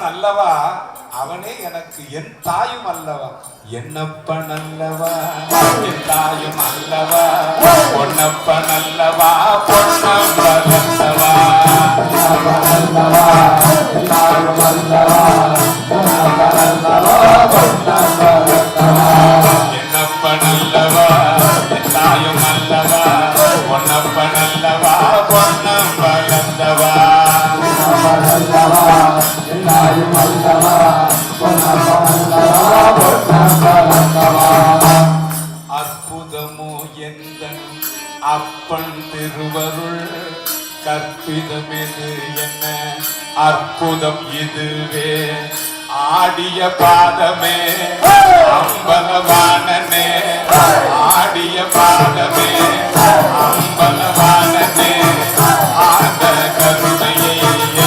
அவன் அல்லவா, அவனே எனக்கு என் தாயும் அல்லவா. என்னப்பன் அல்லவா என் தாயும் அல்லவா, பொன்னப்பன் அல்லவா பொன்னப்பன் அல்லவா. என்னப்பன் அல்லவா என் தாயும் அல்லவா, பொன்னப்பன் அல்லவா பொன்னப்பன் அல்லவா. அற்புதமோ எந்த அப்பன் திருவருள், கற்பிதம் இது என்ன அற்புதம் இதுவே. ஆடிய பாதமே அம்பலவானனே, ஆடிய பாதமே அம்பலவானனே, ஆத கருணையை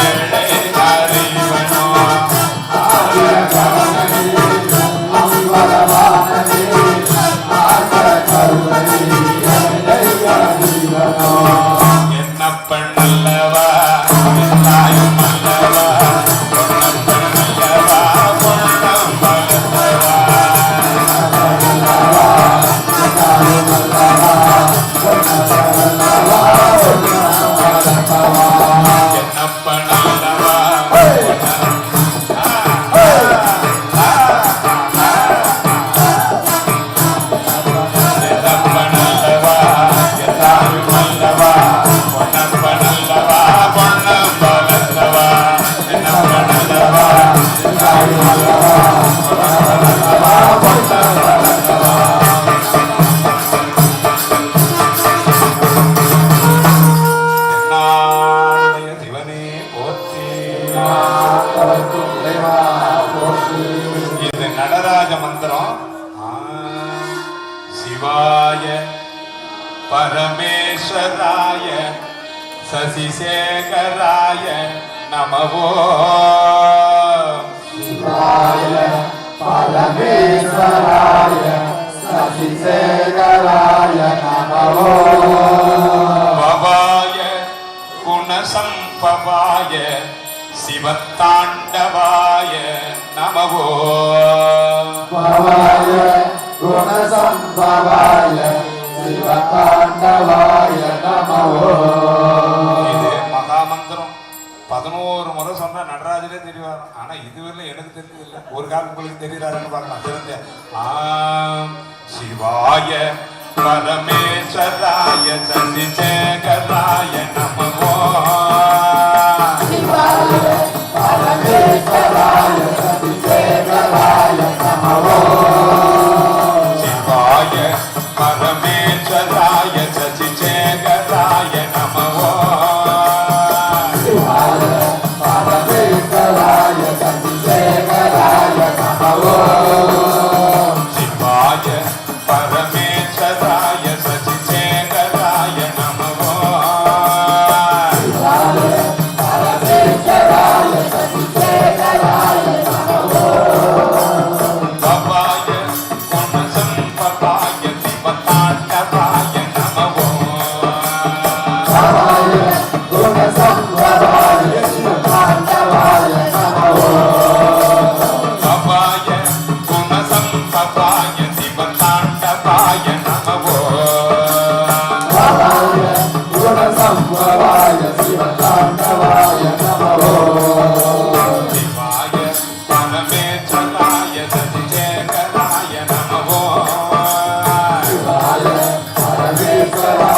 ஏழை அறிவனோ. ஆடிய பாதமே அம்பலவானனே, ஆத கருணையை ஏழை அறிவனோ. என்னப்பன் அல்லவா தாயும் அல்லவா, இது நடராஜ மந்திரம். சிவாய பரமேஸ்வராய சசிசேகராய நமவோ. சிவாய பரமேஸ்வராய சசிசேகராய நமவோ. பவாய குணசம்பவாய சிவத்தாண்டவாய நமவோ. பவாய குணசம்பவாய சிவத்தாண்டவாய நமவோ. இது மகாமந்திரம். 11 முறை சொன்னா நடராஜரே தெரிவார். ஆனா இதுவரை எனக்கு தெரிஞ்சதில்லை. ஒரு காலம் உங்களுக்கு தெரியுறாருன்னு பார்க்கலாம். தெரிஞ்ச சிவாய பரமேஸ்வராய சசிசேகராய நமவோ. சிவாய பரமேஸ்வராய சசிசேகராய நமவோ. சிவாய பரமேஸ்வராய சசிசேகராய நமவோ. சிவாய பரமேஸ்வராய சசிசேகராய நமவோ. சிவாய பரமேஸ்வராய சசிசேகராய நமவோ. சிவாய பரமேஸ்வராய சசிசேகராய நமவோ. பவாய குணசம்பவாய சிவத்தாண்டவாய நமவோ. பவாய குணசம்பவாய சிவத்தாண்டவாய நமவோ. பவாய குணசம்பவாய சிவத்தாண்டவாய நமவோ. பவாய குணசம்பவாய சிவத்தாண்டவாய நமவோ. சிவாய பரமேஸ்வராய சசிசேகராய நமவோ. சிவாய பரமேஸ்வராய